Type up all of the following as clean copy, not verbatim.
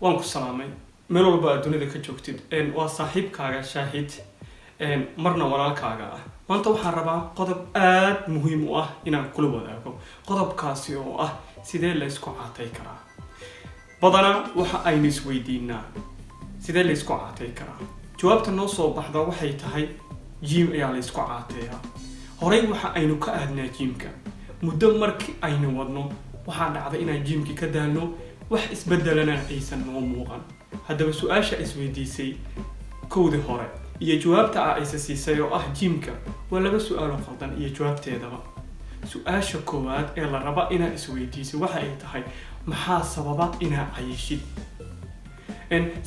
waan ku salaamay meel walba aad dunida ka joogtid waa saaxiibkaaga shaahid marna walaalkaaga ah maanta waxaan rabaa qodob aad muhiim u ah inaan kula wadaago qodobkaasi oo ah sidee la isku caatay karaa badanaa waxa aynu isweydiinaa sidee la isku caatay karaa jawaabta noo soo baxda waxay tahay gym ayaa la isku caateeyaa horey waxa aynu ka aadnaa gymka muddo markii aynu wadno waxaa dhacday inaan gymki ka daalno wax isbedelana aysan noo muuqan haddaba su-aasha isweydiisay kowdii hore iyo jawaabta aysa siisay oo ah gymka waa laba su-aalo qaldan iyo jawaabteedaba su-aasha koowaad ee la raba inaad isweydiisay waxa ay tahay maxaa sababa inaad cayishid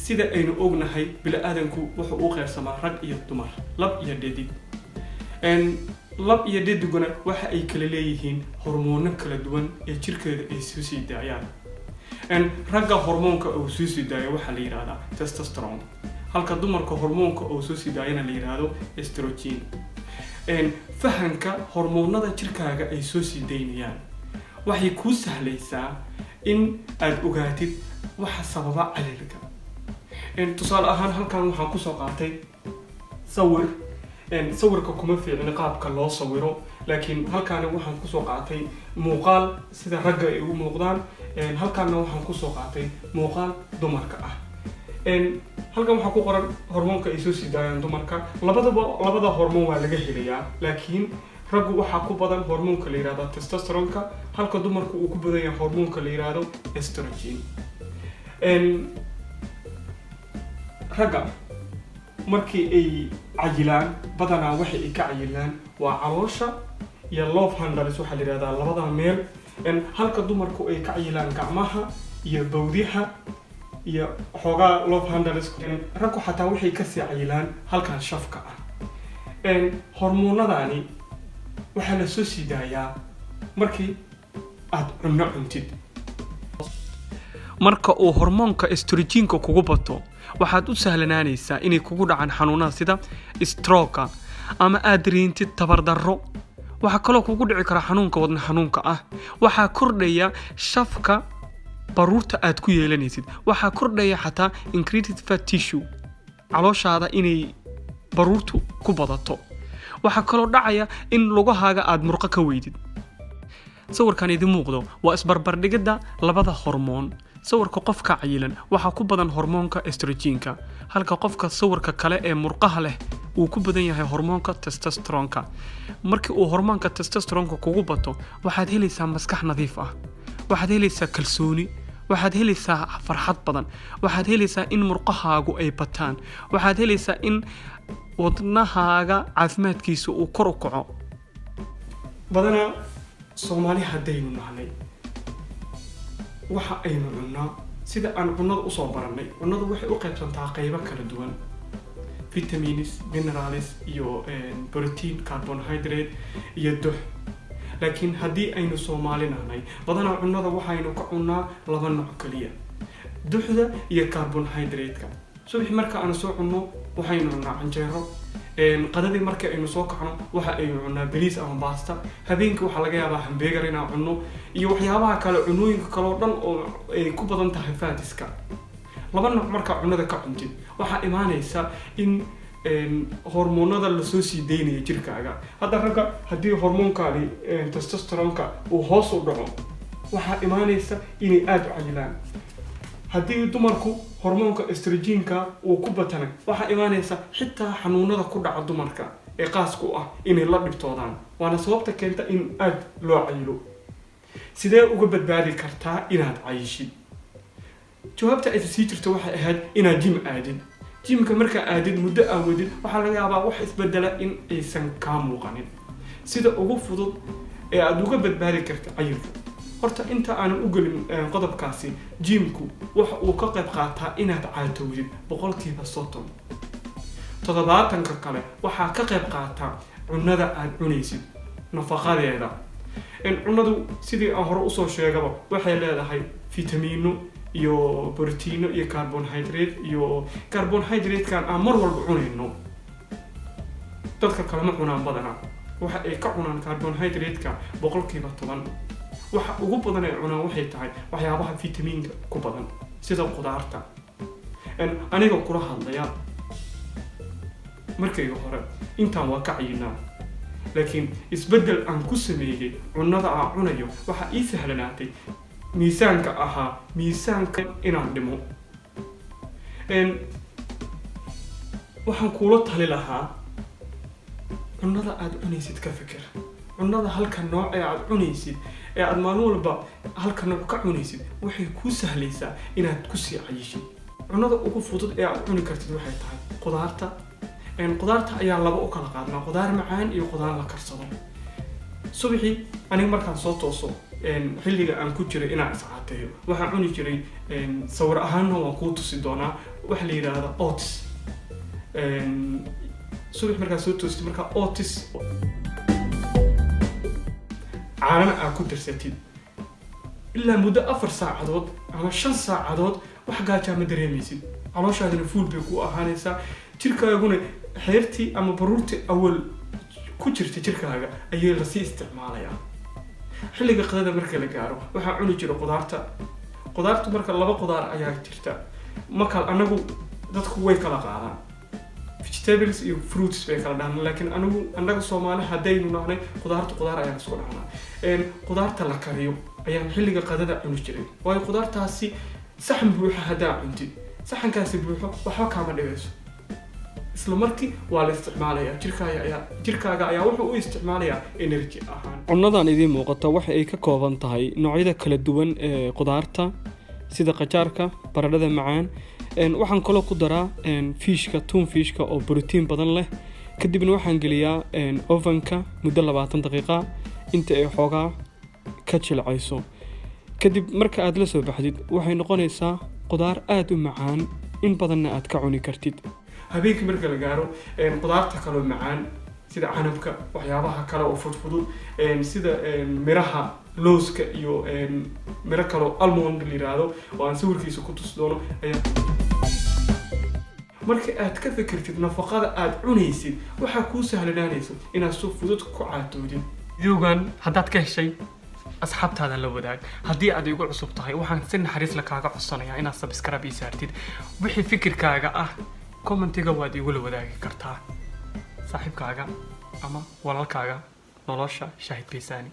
sida aynu ognahay bini-aadanku wuxuu u qaybsamaa rag iyo dumar lab iyo dhadig lab iyo dhadiguna waxa ay kala leeyihiin hormoono kala duwan ee jirkeeda ay soo sii daayaan ragga hormoonka uu soo sii daayo waxaa la yidhaahdaa testosterone halka dumarka hormoonka uu soo sii daayana la yidhaahdo estrogen fahanka hormoonada jirkaaga ay soo sii daynayaan waxay kuu sahlaysaa in aad ogaatid waxa sababa cayilka tusaale ahaan halkan waxaan kusoo qaatay sawirka kuma fiicin qaabka loo sawiro laakiin halkaana waxaan kusoo qaatay muuqaal sida ragga ay ugu muuqdaan halkaana waxaan kusoo qaatay muuqaal dumarka ah halkan waxaa ku qoran hormoonka ay soo sii daayaan dumarka labada hormoon waa laga helayaa laakiin raggu waxaa ku badan hormoonka la yihahdo testosteronka halka dumarku uu ku badan yahay hormoonka la yihahdo estrogen ragga markii ay cayilaan badanaa waxa ay ka cayilaan waa caloosha iyo love handles waxaa la yihahdaa labada meel halka dumarku ay ka cayilaan gacmaha iyo bawdiha iyo xoogaa love handles raggu xataa waxay kasii cayilaan halkan shafka ah hormoonadani waxaa la soo sii daayaa markii aad cunno cuntid marka uu hormoonka estrogenka kugu bato waxaad u sahlanaanaysaa inay kugu dhacaan xanuunada sida stroke ama aad dareentid tabardarro waxaa kaloo kugu dhici kara xanuunka wadna xanuunka ah waxaa kordhaya shafka baruurta aad ku yeelanaysid waxaa kordhaya xataa increased fat tissue calooshaada inay baruurtu ku badato waxaa kaloo dhacaya in lugahaaga aad murqo ka weydid sawirkan idin muuqdo waa isbarbardhigida labada hormoon sawirka qofka cayilan waxaa ku badan hormoonka estrogenka halka qofka sawirka kale ee murqaha leh uu ku badan yahay hormoonka testosteronka markii uu hormoonka testosteronka kugu bato waxaad helaysaa maskax nadiif ah waxaad helaysaa kalsooni waxaad helaysaa farxad badan waxaad helaysaa in murqahaagu ay bataan waxaad helaysaa in wadnahaaga caafimaadkiisa uu kor u kaco badanaa Soomaali haddaynu nahnay waxa aynu cunnaa sida aan cunnada usoo barannay cunnadu waxay u qaybsantaa qaybo kala duwan vitamins minerals iyo protein carbohydrate iyo dux laakiin haddii aynu Soomaali nahnay badanaa cunnada waxaynu ka cunnaa laba nooc kaliya duxda iyo carbohydrate-ka subaxii marka aan soo cunno waxaynu cunnaa canjeero qadadii marka aynu soo kacno waxa aynu cunnaa bariis ama pasta habeenkii waxa laga yaabaa hamburger inaan cunno iyo waxyaabaha kale cunooyinka kale oo dhan oo ay ku badan tahay fatiska laba nooc marka cunnada ka cuntid waxa imaanaysa in hormoonada la soo sii deynayo jirkaaga hadda ragga haddii hormoonkaani testosteronka uu hoos u dhaco waxa imaanaysa inay aad u cayilaan haddii dumarku hormoonka estrogenka uu ku batana waxa imaanaysa xitaa xanuunada ku dhaca dumarka ee qaasku ah inay la dhibtoodaan waana sababta keenta in aad loo cayilo sidee uga badbaadi kartaa inaad cayishid jawaabta ay sii jirto waxay ahayd inaad gym aadid gymka markaa aadid muddo aawadid waxaa laga yaabaa wax isbedela in aysan kaa muuqanin sida ugu fudud ee aad uga badbaadi karta cayilka horta inta aanan u gelin qodobkaasi gymku waxa uu ka qayb qaataa inaad caatowdid 30% 70 kale waxaa ka qayb qaataa cunnada aad cunaysid nafaqadeeda cunnadu sidii aan hore usoo sheegaba waxay leedahay fitamiino iyo borotiino iyo carbohydrate-kan aan mar walba cunayno dadka kale ma cunaan badanaa waxa ay ka cunaan carbohydrate-ka 10% waxa ugu badan ay cunaan waxay tahay waxyaabaha fitamiinka ku badan sida qudaarta. aniga kula hadlaya markayga hore intaan waa ka cayinaa, laakiin isbeddel aan ku sameeyey cunnada aan cunayo waxaa ii sahlanaatay miisaanka ahaa miisaanka inaan dhimo. waxaan kula tali lahaa cunnada aad cunaysid ka fikir. cunnada halka nooc ee aad cunaysid ee aad maalin walba halka nooc ka cunaysid waxay kuu sahlaysaa inaad ku sii cayishid. cunnada ugu fudud ee aad cuni kartid waxay tahay qudaarta. qudaarta ayaa laba u kala qaadnaa, qudaar macaan iyo qudaar la karsado. subaxii aniga markaan soo tooso xilliga aan ku jiray inaan iscaateeyo waxaan cuni jiray sawir ahaanna waan kuu tusi doonaa waxa la yidhaahda oats. subax markaad soo toostid markaa oats caanana aad ku darsatid ilaa muddo 4 saacadood ama 5 saacadood wax gaajaa ma dareemaysid. calooshaadina fuul bay ku ahaanaysaa, jirkaaguna xeertii ama baruurtii awal ku jirta jirkaaga ayay lasii isticmaalayaa. xilliga qadada marka la gaaro waxaa cuni jira qudaarta marka 2 qudaar ayaa jirta. marka anagu dadku way kala qaadaan vegetables iyo fruits bay kala dhahnaa, laakiin anagu Soomaali haddaynu nahnay qudaar ayaan isku dhahnaa. qudaarta la kariyo ayaan xilliga qadada cuni jiray, waayo qudaartaasi saxan buuxa haddaa cuntid saxankaasi buuxo waxba kaama dhigayso, isla markii waa la isticmaalayaa. jirkaaga ayaa wuxuu u isticmaalayaa energy ahaan. cunnadan idiin muuqata waxa ay ka kooban tahay noocyada kala duwan ee qudaarta sida qajaarka, baradhada macaan. waxaan kaloo ku daraa fiishka, tun fiishka oo borotiin badan leh. kadibna waxaan geliyaa ovenka muddo 20 daqiiqo inta ay xoogaa ka jilcayso. kadib marka aad la soo baxdid waxay noqonaysaa qudaar aad u macaan in badanna aad ka cuni kartid. habeenkii marka la gaaro qudaarta kaloo macaan sida canabka, waxyaabaha kale oo fudfudud sida miraha looska iyo miro kaloo almond la yiraahdo oo aan sawirkiisa ku tusi doono ayaa marka aad ka fikirtid nafaqada aad cunaysid waxaa kuu sahlanaanaysa inaad si fudud ku caatoodid. videogan haddaad ka heshay asxaabtaada la wadaag. haddii aad igu cusub tahay waxaan si naxariis la kaaga codsanayaa inaad subscribe ii saartid. wixii fikirkaaga ah commentiga waad igula wadaagi kartaa saaxiibkaaga ama walaalkaaga nolosha Shaahid Baysani.